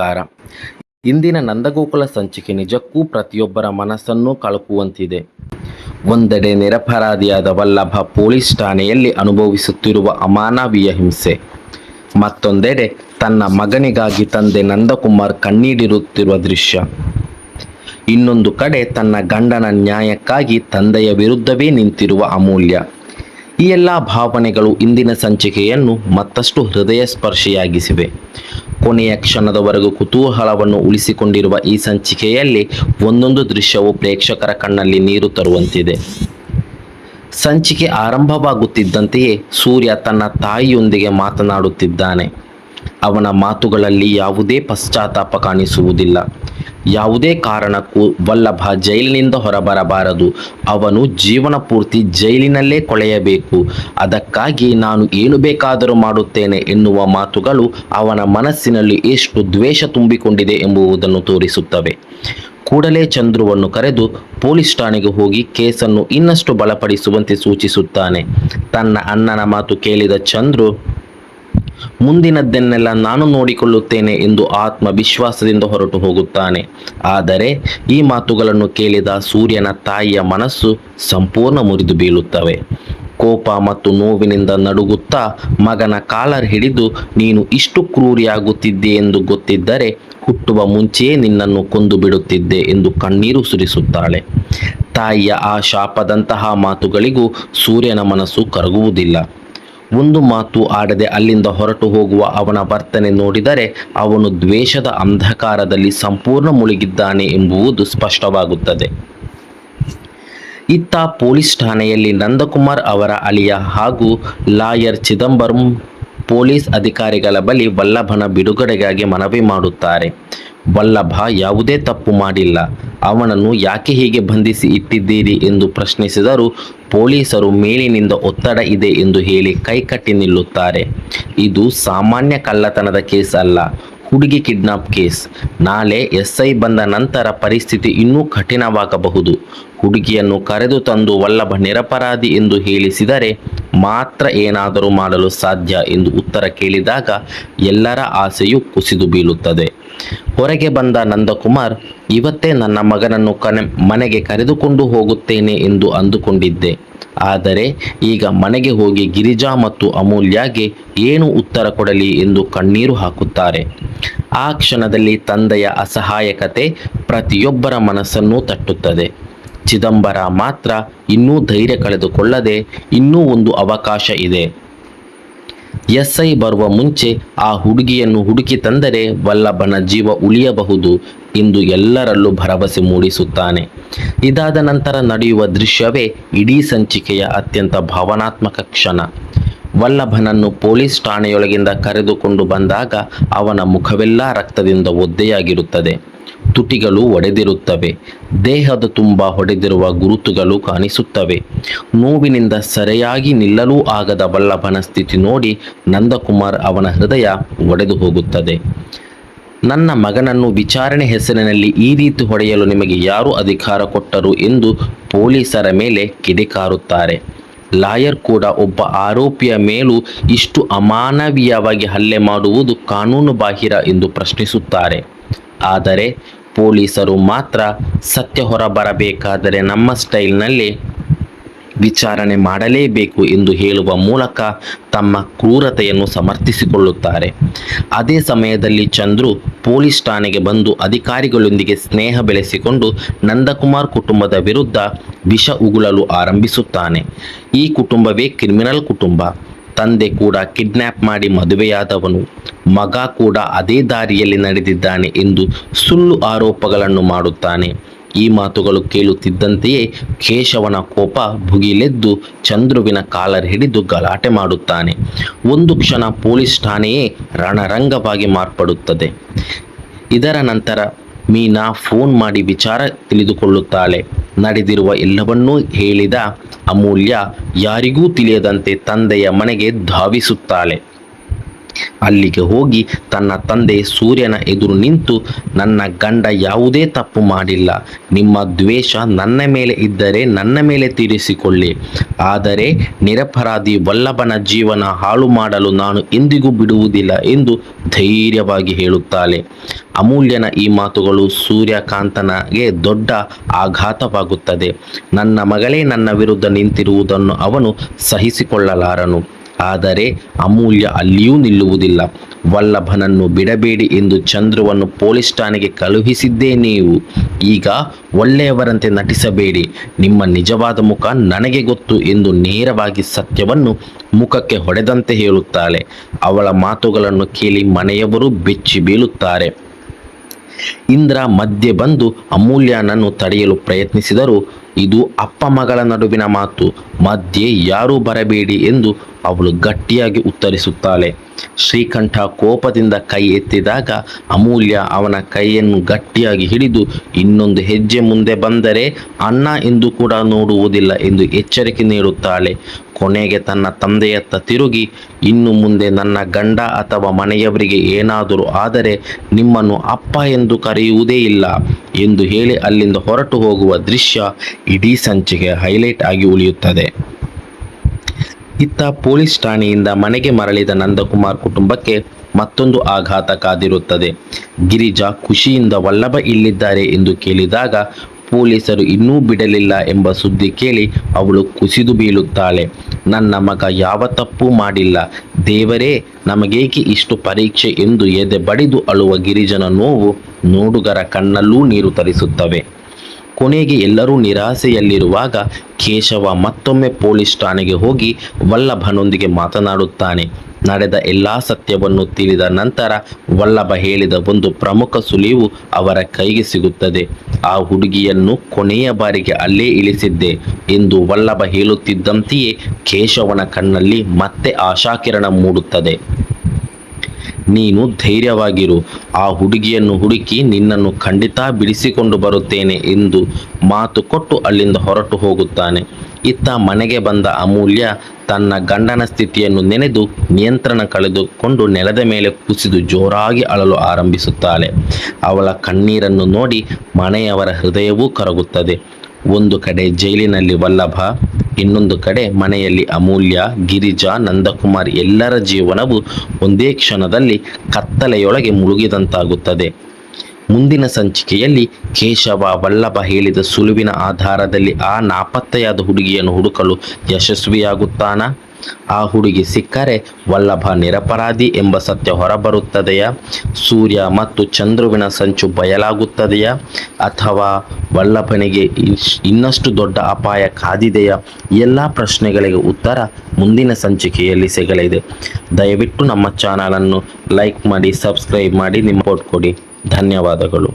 ನಮಸ್ಕಾರ. ಇಂದಿನ ನಂದಗೋಕುಲ ಸಂಚಿಕೆ ನಿಜಕ್ಕೂ ಪ್ರತಿಯೊಬ್ಬರ ಮನಸ್ಸನ್ನು ಕಳಕುವಂತಿದೆ. ಒಂದೆಡೆ ನಿರಪರಾಧಿಯಾದ ವಲ್ಲಭ ಪೊಲೀಸ್ ಠಾಣೆಯಲ್ಲಿ ಅನುಭವಿಸುತ್ತಿರುವ ಅಮಾನವೀಯ ಹಿಂಸೆ, ಮತ್ತೊಂದೆಡೆ ತನ್ನ ಮಗನಿಗಾಗಿ ತಂದೆ ನಂದಕುಮಾರ್ ಕಣ್ಣೀರಿಡುತ್ತಿರುವ ದೃಶ್ಯ, ಇನ್ನೊಂದು ಕಡೆ ತನ್ನ ಗಂಡನ ನ್ಯಾಯಕ್ಕಾಗಿ ತಂದೆಯ ವಿರುದ್ಧವೇ ನಿಂತಿರುವ ಅಮೂಲ್ಯ. ಈ ಎಲ್ಲ ಭಾವನೆಗಳು ಇಂದಿನ ಸಂಚಿಕೆಯನ್ನು ಮತ್ತಷ್ಟು ಹೃದಯ ಸ್ಪರ್ಶಿಯಾಗಿಸಿವೆ. ಕೊನೆಯ ಕ್ಷಣದವರೆಗೂ ಕುತೂಹಲವನ್ನು ಉಳಿಸಿಕೊಂಡಿರುವ ಈ ಸಂಚಿಕೆಯಲ್ಲಿ ಒಂದೊಂದು ದೃಶ್ಯವು ಪ್ರೇಕ್ಷಕರ ಕಣ್ಣಲ್ಲಿ ನೀರು ತರುವಂತಿದೆ. ಸಂಚಿಕೆ ಆರಂಭವಾಗುತ್ತಿದ್ದಂತೆಯೇ ಸೂರ್ಯ ತನ್ನ ತಾಯಿಯೊಂದಿಗೆ ಮಾತನಾಡುತ್ತಿದ್ದಾನೆ. ಅವನ ಮಾತುಗಳಲ್ಲಿ ಯಾವುದೇ ಪಶ್ಚಾತ್ತಾಪ ಕಾಣಿಸುವುದಿಲ್ಲ. ಯಾವುದೇ ಕಾರಣಕ್ಕೂ ವಲ್ಲಭ ಜೈಲಿನಿಂದ ಹೊರಬರಬಾರದು, ಅವನು ಜೀವನ ಪೂರ್ತಿ ಜೈಲಿನಲ್ಲೇ ಕೊಳೆಯಬೇಕು, ಅದಕ್ಕಾಗಿ ನಾನು ಏನು ಬೇಕಾದರೂ ಮಾಡುತ್ತೇನೆ ಎನ್ನುವ ಮಾತುಗಳು ಅವನ ಮನಸ್ಸಿನಲ್ಲಿ ಎಷ್ಟು ದ್ವೇಷ ತುಂಬಿಕೊಂಡಿದೆ ಎಂಬುದನ್ನು ತೋರಿಸುತ್ತವೆ. ಕೂಡಲೇ ಚಂದ್ರುವನ್ನು ಕರೆದು ಪೊಲೀಸ್ ಠಾಣೆಗೆ ಹೋಗಿ ಕೇಸನ್ನು ಇನ್ನಷ್ಟು ಬಲಪಡಿಸುವಂತೆ ಸೂಚಿಸುತ್ತಾನೆ. ತನ್ನ ಅಣ್ಣನ ಮಾತು ಕೇಳಿದ ಚಂದ್ರು ಮುಂದಿನದ್ದನ್ನೆಲ್ಲ ನಾನು ನೋಡಿಕೊಳ್ಳುತ್ತೇನೆ ಎಂದು ಆತ್ಮವಿಶ್ವಾಸದಿಂದ ಹೊರಟು ಹೋಗುತ್ತಾನೆ. ಆದರೆ ಈ ಮಾತುಗಳನ್ನು ಕೇಳಿದ ಸೂರ್ಯನ ತಾಯಿಯ ಮನಸ್ಸು ಸಂಪೂರ್ಣ ಮುರಿದು ಬೀಳುತ್ತವೆ. ಕೋಪ ಮತ್ತು ನೋವಿನಿಂದ ನಡುಗುತ್ತಾ ಮಗನ ಕಾಲರ್ ಹಿಡಿದು, ನೀನು ಇಷ್ಟು ಕ್ರೂರಿಯಾಗುತ್ತಿದ್ದೆ ಎಂದು ಗೊತ್ತಿದ್ದರೆ ಹುಟ್ಟುವ ಮುಂಚೆಯೇ ನಿನ್ನನ್ನು ಕೊಂದು ಬಿಡುತ್ತಿದ್ದೆ ಎಂದು ಕಣ್ಣೀರು ಸುರಿಸುತ್ತಾಳೆ. ತಾಯಿಯ ಆ ಶಾಪದಂತಹ ಮಾತುಗಳಿಗೂ ಸೂರ್ಯನ ಮನಸ್ಸು ಕರಗುವುದಿಲ್ಲ. ಒಂದು ಮಾತು ಆಡದೆ ಅಲ್ಲಿಂದ ಹೊರಟು ಹೋಗುವ ಅವನ ವರ್ತನೆ ನೋಡಿದರೆ ಅವನು ದ್ವೇಷದ ಅಂಧಕಾರದಲ್ಲಿ ಸಂಪೂರ್ಣ ಮುಳುಗಿದ್ದಾನೆ ಎಂಬುದು ಸ್ಪಷ್ಟವಾಗುತ್ತದೆ. ಇತ್ತ ಪೊಲೀಸ್ ಠಾಣೆಯಲ್ಲಿ ನಂದಕುಮಾರ್ ಅವರ ಅಳಿಯ ಹಾಗೂ ಲಾಯರ್ ಚಿದಂಬರಂ ಪೊಲೀಸ್ ಅಧಿಕಾರಿಗಳ ಬಳಿ ವಲ್ಲಭನ ಬಿಡುಗಡೆಗಾಗಿ ಮನವಿ ಮಾಡುತ್ತಾರೆ. ವಲ್ಲಭ ಯಾವುದೇ ತಪ್ಪು ಮಾಡಿಲ್ಲ, ಅವನನ್ನು ಯಾಕೆ ಹೀಗೆ ಬಂಧಿಸಿ ಇಟ್ಟಿದ್ದೀರಿ ಎಂದು ಪ್ರಶ್ನಿಸಿದರು. ಪೊಲೀಸರು ಮೇಲಿನಿಂದ ಒತ್ತಡ ಇದೆ ಎಂದು ಹೇಳಿ ಕೈಕಟ್ಟಿ ನಿಲ್ಲುತ್ತಾರೆ. ಇದು ಸಾಮಾನ್ಯ ಕಳ್ಳತನದ ಕೇಸ್ ಅಲ್ಲ, ಹುಡುಗಿ ಕಿಡ್ನಾಪ್ ಕೇಸ್. ನಾಳೆ SI ಬಂದ ನಂತರ ಪರಿಸ್ಥಿತಿ ಇನ್ನೂ ಕಠಿಣವಾಗಬಹುದು. ಹುಡುಗಿಯನ್ನು ಕರೆದು ತಂದು ವಲ್ಲಭ ನಿರಪರಾಧಿ ಎಂದು ಹೇಳಿಸಿದರೆ ಮಾತ್ರ ಏನಾದರೂ ಮಾಡಲು ಸಾಧ್ಯ ಎಂದು ಉತ್ತರ ಕೇಳಿದಾಗ ಎಲ್ಲರ ಆಸೆಯು ಕುಸಿದು ಬೀಳುತ್ತದೆ. ಹೊರಗೆ ಬಂದ ನಂದಕುಮಾರ್, ಇವತ್ತೇ ನನ್ನ ಮಗನನ್ನು ಮನೆಗೆ ಕರೆದುಕೊಂಡು ಹೋಗುತ್ತೇನೆ ಎಂದು ಅಂದುಕೊಂಡಿದ್ದೆ, ಆದರೆ ಈಗ ಮನೆಗೆ ಹೋಗಿ ಗಿರಿಜಾ ಮತ್ತು ಅಮೂಲ್ಯಗೆ ಏನು ಉತ್ತರ ಕೊಡಲಿ ಎಂದು ಕಣ್ಣೀರು ಹಾಕುತ್ತಾರೆ. ಆ ಕ್ಷಣದಲ್ಲಿ ತಂದೆಯ ಅಸಹಾಯಕತೆ ಪ್ರತಿಯೊಬ್ಬರ ಮನಸ್ಸನ್ನು ತಟ್ಟುತ್ತದೆ. ಚಿದಂಬರ ಮಾತ್ರ ಇನ್ನೂ ಧೈರ್ಯ ಕಳೆದುಕೊಳ್ಳದೆ, ಇನ್ನೂ ಒಂದು ಅವಕಾಶ ಇದೆ, SI ಬರುವ ಮುಂಚೆ ಆ ಹುಡುಗಿಯನ್ನು ಹುಡುಕಿ ತಂದರೆ ವಲ್ಲಭನ ಜೀವ ಉಳಿಯಬಹುದು ಎಂದು ಎಲ್ಲರಲ್ಲೂ ಭರವಸೆ ಮೂಡಿಸುತ್ತಾನೆ. ಇದಾದ ನಂತರ ನಡೆಯುವ ದೃಶ್ಯವೇ ಇಡೀ ಸಂಚಿಕೆಯ ಅತ್ಯಂತ ಭಾವನಾತ್ಮಕ ಕ್ಷಣ. ವಲ್ಲಭನನ್ನು ಪೊಲೀಸ್ ಠಾಣೆಯೊಳಗಿಂದ ಕರೆದುಕೊಂಡು ಬಂದಾಗ ಅವನ ಮುಖವೆಲ್ಲ ರಕ್ತದಿಂದ ಒದ್ದೆಯಾಗಿರುತ್ತದೆ. ತುಟಿಗಳು ಒಡೆದಿರುತ್ತವೆ, ದೇಹದ ತುಂಬ ಹೊಡೆದಿರುವ ಗುರುತುಗಳು ಕಾಣಿಸುತ್ತವೆ. ನೋವಿನಿಂದ ಸರಿಯಾಗಿ ನಿಲ್ಲಲೂ ಆಗದ ವಲ್ಲಭನ ಸ್ಥಿತಿ ನೋಡಿ ನಂದಕುಮಾರ್ ಅವನ ಹೃದಯ ಒಡೆದು ಹೋಗುತ್ತದೆ. ನನ್ನ ಮಗನನ್ನು ವಿಚಾರಣೆ ಹೆಸರಿನಲ್ಲಿ ಈ ರೀತಿ ಹೊಡೆಯಲು ನಿಮಗೆ ಯಾರು ಅಧಿಕಾರ ಕೊಟ್ಟರು ಎಂದು ಪೊಲೀಸರ ಮೇಲೆ ಕಿಡಿಕಾರುತ್ತಾರೆ. ಲಾಯರ್ ಕೂಡ ಒಬ್ಬ ಆರೋಪಿಯ ಮೇಲೂ ಇಷ್ಟು ಅಮಾನವೀಯವಾಗಿ ಹಲ್ಲೆ ಮಾಡುವುದು ಕಾನೂನು ಬಾಹಿರ ಎಂದು ಪ್ರಶ್ನಿಸುತ್ತಾರೆ. ಆದರೆ ಪೊಲೀಸರು ಮಾತ್ರ ಸತ್ಯ ಹೊರಬರಬೇಕಾದರೆ ನಮ್ಮ ಸ್ಟೈಲ್ನಲ್ಲಿ ವಿಚಾರಣೆ ಮಾಡಲೇಬೇಕು ಎಂದು ಹೇಳುವ ಮೂಲಕ ತಮ್ಮ ಕ್ರೂರತೆಯನ್ನು ಸಮರ್ಥಿಸಿಕೊಳ್ಳುತ್ತಾರೆ. ಅದೇ ಸಮಯದಲ್ಲಿ ಚಂದ್ರು ಪೊಲೀಸ್ ಠಾಣೆಗೆ ಬಂದು ಅಧಿಕಾರಿಗಳೊಂದಿಗೆ ಸ್ನೇಹ ಬೆಳೆಸಿಕೊಂಡು ನಂದಕುಮಾರ್ ಕುಟುಂಬದ ವಿರುದ್ಧ ವಿಷ ಉಗುಳಲು ಆರಂಭಿಸುತ್ತಾನೆ. ಈ ಕುಟುಂಬವೇ ಕ್ರಿಮಿನಲ್ ಕುಟುಂಬ. ತಂದೆ ಕೂಡ ಕಿಡ್ನ್ಯಾಪ್ ಮಾಡಿ ಮದುವೆಯಾದವನು, ಮಗ ಕೂಡ ಅದೇ ದಾರಿಯಲ್ಲಿ ನಡೆದಿದ್ದಾನೆ ಎಂದು ಸುಳ್ಳು ಆರೋಪಗಳನ್ನು ಮಾಡುತ್ತಾನೆ. ಈ ಮಾತುಗಳು ಕೇಳುತ್ತಿದ್ದಂತೆಯೇ ಕೇಶವನ ಕೋಪ ಭುಗಿಲೆದ್ದು ಚಂದ್ರುವಿನ ಕಾಲರ್ ಹಿಡಿದು ಗಲಾಟೆ ಮಾಡುತ್ತಾನೆ. ಒಂದು ಕ್ಷಣ ಪೊಲೀಸ್ ಠಾಣೆಯೇ ರಣರಂಗವಾಗಿ ಮಾರ್ಪಡುತ್ತದೆ. ಇದರ ನಂತರ ಮೀನಾ ಫೋನ್ ಮಾಡಿ ವಿಚಾರ ತಿಳಿದುಕೊಳ್ಳುತ್ತಾಳೆ. ನಡೆದಿರುವ ಎಲ್ಲವನ್ನೂ ಹೇಳಿದ ಅಮೂಲ್ಯ ಯಾರಿಗೂ ತಿಳಿಯದಂತೆ ತಂದೆಯ ಮನೆಗೆ ಧಾವಿಸುತ್ತಾಳೆ. ಅಲ್ಲಿಗೆ ಹೋಗಿ ತನ್ನ ತಂದೆ ಸೂರ್ಯನ ಎದುರು ನಿಂತು, ನನ್ನ ಗಂಡ ಯಾವುದೇ ತಪ್ಪು ಮಾಡಿಲ್ಲ, ನಿಮ್ಮ ದ್ವೇಷ ನನ್ನ ಮೇಲೆ ಇದ್ದರೆ ನನ್ನ ಮೇಲೆ ತೀರಿಸಿಕೊಳ್ಳಿ, ಆದರೆ ನಿರಪರಾಧಿ ವಲ್ಲಭನ ಜೀವನ ಹಾಳು ಮಾಡಲು ನಾನು ಎಂದಿಗೂ ಬಿಡುವುದಿಲ್ಲ ಎಂದು ಧೈರ್ಯವಾಗಿ ಹೇಳುತ್ತಾಳೆ. ಅಮೂಲ್ಯನ ಈ ಮಾತುಗಳು ಸೂರ್ಯಕಾಂತನಿಗೆ ದೊಡ್ಡ ಆಘಾತವಾಗುತ್ತದೆ. ನನ್ನ ಮಗಳೇ ನನ್ನ ವಿರುದ್ಧ ನಿಂತಿರುವುದನ್ನು ಅವನು ಸಹಿಸಿಕೊಳ್ಳಲಾರನು. ಆದರೆ ಅಮೂಲ್ಯ ಅಲ್ಲಿಯೂ ನಿಲ್ಲುವುದಿಲ್ಲ. ವಲ್ಲಭನನ್ನು ಬಿಡಬೇಡಿ ಎಂದು ಚಂದ್ರುವನ್ನು ಪೊಲೀಸ್ ಠಾಣೆಗೆ ಕಳುಹಿಸಿದ್ದೇ ನೀವು. ಈಗ ಒಳ್ಳೆಯವರಂತೆ ನಟಿಸಬೇಡಿ, ನಿಮ್ಮ ನಿಜವಾದ ಮುಖ ನನಗೆ ಗೊತ್ತು ಎಂದು ನೇರವಾಗಿ ಸತ್ಯವನ್ನು ಮುಖಕ್ಕೆ ಹೊಡೆದಂತೆ ಹೇಳುತ್ತಾಳೆ. ಅವಳ ಮಾತುಗಳನ್ನು ಕೇಳಿ ಮನೆಯವರು ಬೆಚ್ಚಿ ಬೀಳುತ್ತಾರೆ. ಇಂದ್ರ ಮಧ್ಯೆ ಬಂದು ಅಮೂಲ್ಯನನ್ನು ತಡೆಯಲು ಪ್ರಯತ್ನಿಸಿದರು. ಇದು ಅಪ್ಪ ಮಗಳ ನಡುವಿನ ಮಾತು, ಮಧ್ಯೆ ಯಾರೂ ಬರಬೇಡಿ ಎಂದು ಅವಳು ಗಟ್ಟಿಯಾಗಿ ಉತ್ತರಿಸುತ್ತಾಳೆ. ಶ್ರೀಕಂಠ ಕೋಪದಿಂದ ಕೈ ಎತ್ತಿದಾಗ ಅಮೂಲ್ಯ ಅವನ ಕೈಯನ್ನು ಗಟ್ಟಿಯಾಗಿ ಹಿಡಿದು, ಇನ್ನೊಂದು ಹೆಜ್ಜೆ ಮುಂದೆ ಬಂದರೆ ಅಣ್ಣ ಎಂದು ಕೂಡ ನೋಡುವುದಿಲ್ಲ ಎಂದು ಎಚ್ಚರಿಕೆ ನೀಡುತ್ತಾಳೆ. ಕೊನೆಗೆ ತನ್ನ ತಂದೆಯತ್ತ ತಿರುಗಿ, ಇನ್ನು ಮುಂದೆ ನನ್ನ ಗಂಡ ಅಥವಾ ಮನೆಯವರಿಗೆ ಏನಾದರೂ ಆದರೆ ನಿಮ್ಮನ್ನು ಅಪ್ಪ ಎಂದು ಕರೆಯುವುದೇ ಇಲ್ಲ ಎಂದು ಹೇಳಿ ಅಲ್ಲಿಂದ ಹೊರಟು ಹೋಗುವ ದೃಶ್ಯ ಇಡೀ ಸಂಚಿಕೆ ಹೈಲೈಟ್ ಆಗಿ ಉಳಿಯುತ್ತದೆ. ಇತ್ತ ಪೊಲೀಸ್ ಠಾಣೆಯಿಂದ ಮನೆಗೆ ಮರಳಿದ ನಂದಕುಮಾರ್ ಕುಟುಂಬಕ್ಕೆ ಮತ್ತೊಂದು ಆಘಾತ ಕಾದಿರುತ್ತದೆ. ಗಿರಿಜಾ ಖುಷಿಯಿಂದ ವಲ್ಲಭ ಇಲ್ಲಿದ್ದಾರೆ ಎಂದು ಕೇಳಿದಾಗ ಪೊಲೀಸರು ಇನ್ನೂ ಬಿಡಲಿಲ್ಲ ಎಂಬ ಸುದ್ದಿ ಕೇಳಿ ಅವಳು ಕುಸಿದು ಬೀಳುತ್ತಾಳೆ. ನನ್ನ ಮಗ ಯಾವ ತಪ್ಪು ಮಾಡಿಲ್ಲ, ದೇವರೇ ನಮಗೇಕೆ ಇಷ್ಟು ಪರೀಕ್ಷೆ ಎಂದು ಎದೆ ಬಡಿದು ಅಳುವ ಗಿರಿಜನ ನೋವು ನೋಡುಗರ ಕಣ್ಣಲ್ಲೂ ನೀರು ತರಿಸುತ್ತವೆ. ಕೊನೆಗೆ ಎಲ್ಲರೂ ನಿರಾಸೆಯಲ್ಲಿರುವಾಗ ಕೇಶವ ಮತ್ತೊಮ್ಮೆ ಪೊಲೀಸ್ ಠಾಣೆಗೆ ಹೋಗಿ ವಲ್ಲಭನೊಂದಿಗೆ ಮಾತನಾಡುತ್ತಾನೆ. ನಡೆದ ಎಲ್ಲ ಸತ್ಯವನ್ನು ತಿಳಿದ ನಂತರ ವಲ್ಲಭ ಹೇಳಿದ ಒಂದು ಪ್ರಮುಖ ಸುಳಿವು ಅವರ ಕೈಗೆ ಸಿಗುತ್ತದೆ. ಆ ಹುಡುಗಿಯನ್ನು ಕೊನೆಯ ಬಾರಿಗೆ ಅಲ್ಲೇ ಇಳಿಸಿದ್ದೆ ಎಂದು ವಲ್ಲಭ ಹೇಳುತ್ತಿದ್ದಂತೆಯೇ ಕೇಶವನ ಕಣ್ಣಲ್ಲಿ ಮತ್ತೆ ಆಶಾಕಿರಣ ಮೂಡುತ್ತದೆ. ನೀನು ಧೈರ್ಯವಾಗಿರು, ಆ ಹುಡುಗಿಯನ್ನು ಹುಡುಕಿ ನಿನ್ನನ್ನು ಖಂಡಿತ ಬಿಡಿಸಿಕೊಂಡು ಬರುತ್ತೇನೆ ಎಂದು ಮಾತು ಕೊಟ್ಟು ಅಲ್ಲಿಂದ ಹೊರಟು ಹೋಗುತ್ತಾನೆ. ಇತ್ತ ಮನೆಗೆ ಬಂದ ಅಮೂಲ್ಯ ತನ್ನ ಗಂಡನ ಸ್ಥಿತಿಯನ್ನು ನೆನೆದು ನಿಯಂತ್ರಣ ಕಳೆದುಕೊಂಡು ನೆಲದ ಮೇಲೆ ಕುಸಿದು ಜೋರಾಗಿ ಅಳಲು ಆರಂಭಿಸುತ್ತಾಳೆ. ಅವಳ ಕಣ್ಣೀರನ್ನು ನೋಡಿ ಮನೆಯವರ ಹೃದಯವೂ ಕರಗುತ್ತದೆ. ಒಂದು ಕಡೆ ಜೈಲಿನಲ್ಲಿ ವಲ್ಲಭ, ಇನ್ನೊಂದು ಕಡೆ ಮನೆಯಲ್ಲಿ ಅಮೂಲ್ಯ, ಗಿರಿಜಾ, ನಂದಕುಮಾರ್ ಎಲ್ಲರ ಜೀವನವು ಒಂದೇ ಕ್ಷಣದಲ್ಲಿ ಕತ್ತಲೆಯೊಳಗೆ ಮುಳುಗಿದಂತಾಗುತ್ತದೆ. ಮುಂದಿನ ಸಂಚಿಕೆಯಲ್ಲಿ ಕೇಶವ ವಲ್ಲಭ ಹೇಳಿದ ಸುಳುವಿನ ಆಧಾರದಲ್ಲಿ ಆ ನಾಪತ್ತೆಯಾದ ಹುಡುಗಿಯನ್ನು ಹುಡುಕಲು ಯಶಸ್ವಿಯಾಗುತ್ತಾನಾ? ಆ ಹುಡುಗಿ ಸಿಕ್ಕರೆ ವಲ್ಲಭ ನಿರಪರಾಧಿ ಎಂಬ ಸತ್ಯ ಹೊರಬರುತ್ತದೆಯಾ? ಸೂರ್ಯ ಮತ್ತು ಚಂದ್ರುವಿನ ಸಂಚು ಬಯಲಾಗುತ್ತದೆಯಾ? ಅಥವಾ ವಲ್ಲಭನಿಗೆ ಇನ್ನಷ್ಟು ದೊಡ್ಡ ಅಪಾಯ ಕಾದಿದೆಯಾ? ಎಲ್ಲ ಪ್ರಶ್ನೆಗಳಿಗೆ ಉತ್ತರ ಮುಂದಿನ ಸಂಚಿಕೆಯಲ್ಲಿ ಸಿಗಲಿದೆ. ದಯವಿಟ್ಟು ನಮ್ಮ ಚಾನಲನ್ನು ಲೈಕ್ ಮಾಡಿ, ಸಬ್ಸ್ಕ್ರೈಬ್ ಮಾಡಿ, ನಿಮ್ಮ ಸಪೋರ್ಟ್ ಕೊಡಿ. ಧನ್ಯವಾದಗಳು.